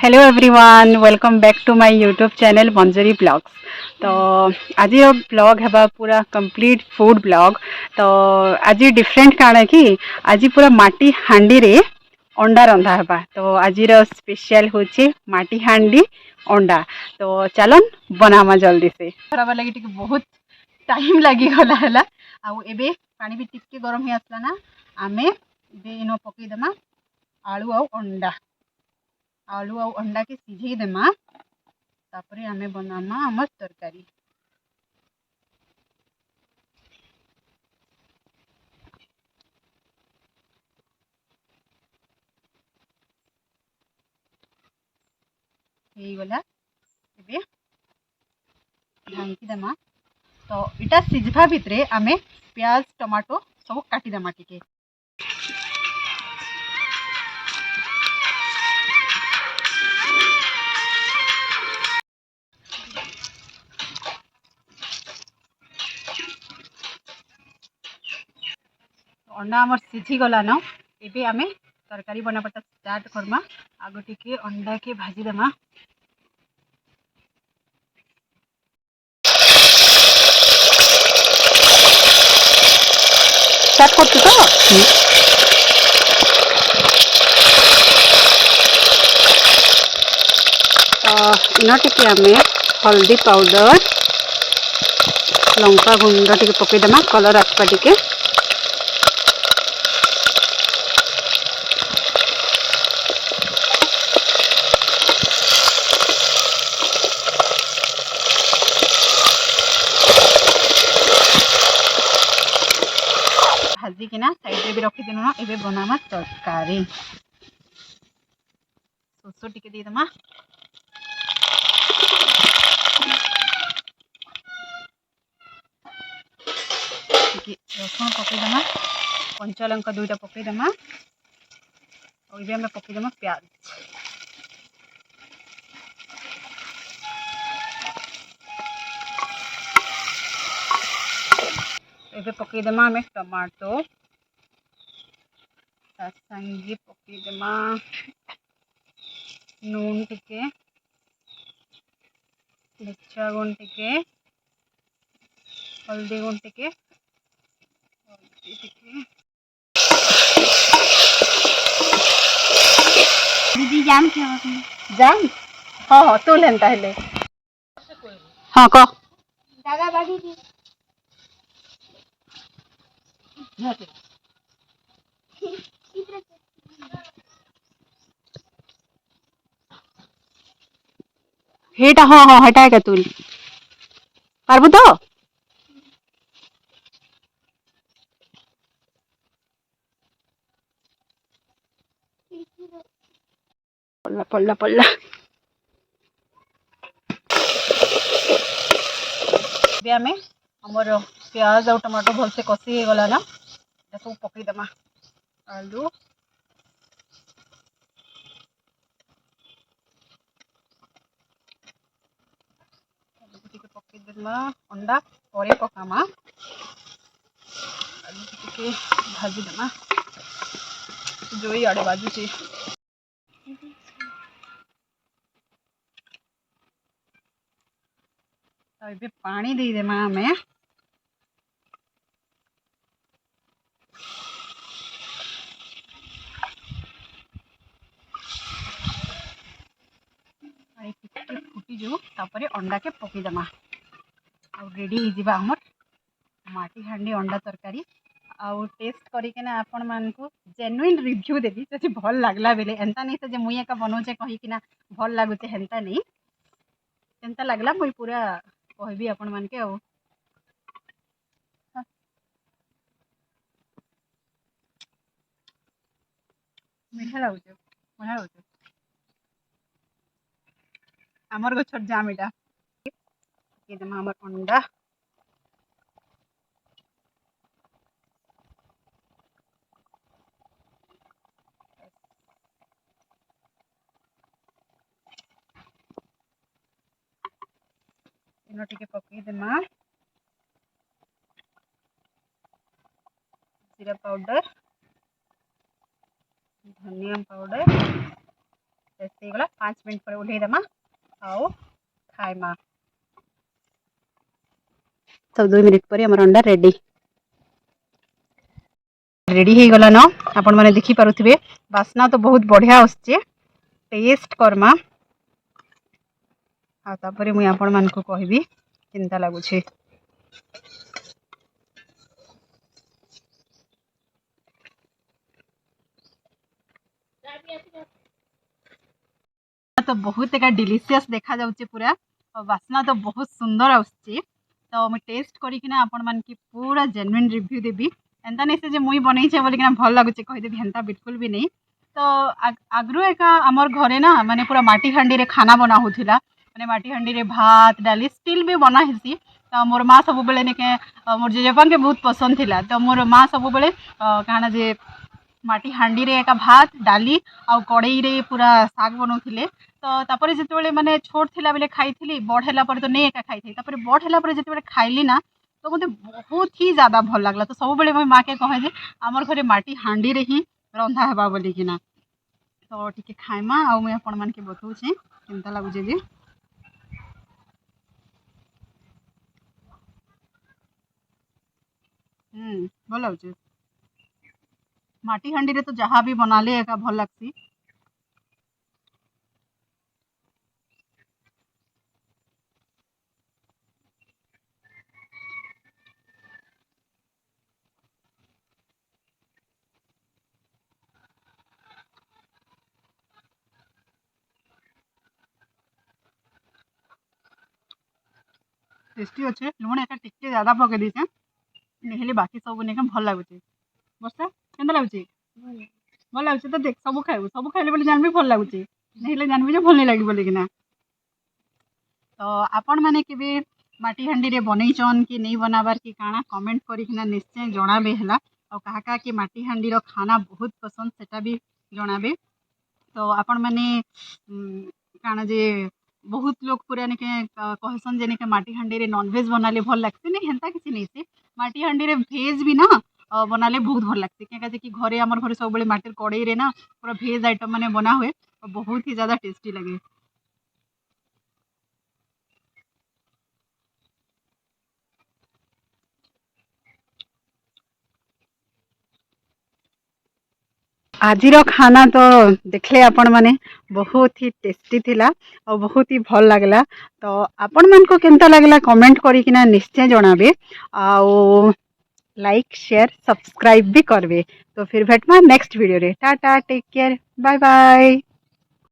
Hello everyone, welcome back to my YouTube channel Manjari blogs. तो आज blog है पूरा कंप्लीट फूड ब्लॉग। तो आज डिफरेंट काण कि आज पूरा माटी हांडी रे अंडा रंधा है। तो आज स्पेशल होचे माटी हांडी अंडा। तो चलन बनामा जल्दी से खराब लगी टिके बहुत टाइम लगी गला है। आउ एबे पानी भी टिके गरम ही आसला ना, आमे बे इनो पकई देमा आलू आउ अंडा। आलू आउ अंडा के सीझे देमा, तापरे आमे बनामा हमर तरकारी। हेई गला एबे ढांकी देमा। तो इटा सिझवा भितरे आमे प्याज टमाटो सब काटी देमा टिके। अंडा हमर सिझी गला न, एबे आमे तरकारी बनाबाटा स्टार्ट करमा। आगो टिके अंडा के भाजी देमा। स्टार्ट करछु तो इना टिके आमे हल्दी पाउडर लंका गुंड टिके पकई देमा, कलर आसपा टिके। भाजी किना साइड भी रखी देनु ना। एबे बनामा तरकारी। सोसो टिके दे देमा। टिके रसुन पकई देमा, कंचा लंका दुईटा पकई देमा। और एबे हमें पकई देमा प्याज। एबे पकई देमा हमें टमाटो। संगे पकई देमा नून टिके, मिर्चा गुंड टिके, हल्दी गुंड टिके, दीदी जाम क्या जाम। हाँ हाँ तू लेनता है ले। हाँ कह दादा बाड़ी दी हेटा। हाँ हाँ हटाए का तुल पारबू तो। पल्ला पल्ला पल्ला आमे हमर प्याज और टमाटो भल से कषि हो गला ना, सब पकई देमा। आलू टिके पकई देमा, अंडा परे पकामा। आलू टिके भाजी देमा, जोई आड़े बाजू से। तो पानी दे देमा हमें। फुटी जो तापरे अंडा के पकई देमा। और रेडी हो जिबा हमर माटी हांडी अंडा तरकारी। आउ टेस्ट करके ना आपण मानकु जेन्युइन रिव्यू देबी जदि भल लागला बेले। एंता नहीं तो जे मुई एका बनौचे कहि कि ना भल लागुचे, हेंता नहीं। एंता लागला मुई पूरा कहबी आपण मानके। आउ मीठा लागुचे, बढ़िया लागुचे। हमर गछर जाम एटा। ये देमा हमर अंडा। इनो टिके पकई देमा जीरा पाउडर, धनिया पाउडर, ହେଇଗଲା 5 ମିନିଟ୍ ପରେ ଓହ୍ଲେଇ ଦେମା ଆଉ ଖାଇମା। तो 2 मिनिट पर हमर अंडा रेडी ହେଇଗଲା न आपण माने देखि पारुथिबे बास्ना तो बहुत बढ़िया आछे टेस्ट करमा आ तापरे मुई आपण मान को कहबी चिंता लागुछे। तो बहुत एक डिलीशियस देखा जाउचे पूरा और बास्ना तो बहुत सुंदर आछे। तो मैं टेस्ट करिकिना आपण मान की पूरा जेन्युइन रिव्यू देबी एंता नहीं से जे मुई बनई छे बोलिकिना भल लागुचे कहि देबी हेंता बिल्कुल भी नहीं। तो आगरु एका हमर घरे ना माने पूरा माटी हांडी रे खाना बना होथिला माने माटी हांडी रे भात डाली स्टिल भी बना हेसी। तो मोर माँ सब बेले निके मोर जेजेपान के बहुत पसंद थिला तो मोर माँ सब बेले काना जे माटी हांडी रे एका भात डाली आ कड़ई रे पूरा साग बनौथिले। तो तापरे जेतेबेले माने छोट थिला बेले खाइथिली बड़ हैला पर तो नहीं एका खाइथि तापरे बड़ हैला पर जेतेबेले खाइली ना तो मते बहुत ही ज्यादा भल लागला। तो सब बेले मोर माँ के कहे जे हमर घरे माटी हांडी रे ही रंधा हेबा बोलिकिना। तो टिके खाइमा आ मुई आपण मान के बतौछे केनता लागुचे जे भल लागुचे माटी हांडी रे तो जहाँ भी बनाले एका भल लागसी। टेस्टी अच्छे लुण एक टिके ज्यादा पके दीचे नहेले बाकी सब नहीं भल लगुचे। बर्षा केनता लगुचे भल लगुचे तो देख सब खाइबू सब खाइले बोले जानबी भल लगुचे नहेले जानबी जे भल नहीं लगी बोलिकिना। तो आपण माने केबे माटी हांडी रे बनईचन कि नहीं बनाबार कि काना कमेंट करिकिना निश्चय जणाबे हला और काहा काहा कि माटी हांडी रो खाना बहुत पसंद सेटा भी जणाबे। तो आपण माने काना जे बहुत लोग पूरा निके कहसन जे निके माटी हांडी रे नॉनवेज बनाले भल लागते नहीं हेंता किसी नहीं से माटी हांडी रे भेज भी ना बनाले बहुत भल लागते क्या कि घरे हमर घरे सब बेले माटी कड़ई रे ना पूरा भेज आइटम माने बना हुए और बहुत ही ज्यादा टेस्टी लगे। आजिर खाना तो देखले आपण माने बहुत ही टेस्टी थिला और बहुत ही भल लागला। तो आपण मान को केनता लागला कमेंट करिकिना निश्चय जणाबे आउ लाइक शेयर सब्सक्राइब भी करबे। तो फिर भेटमा नेक्स्ट वीडियो रे tata take care bye bye.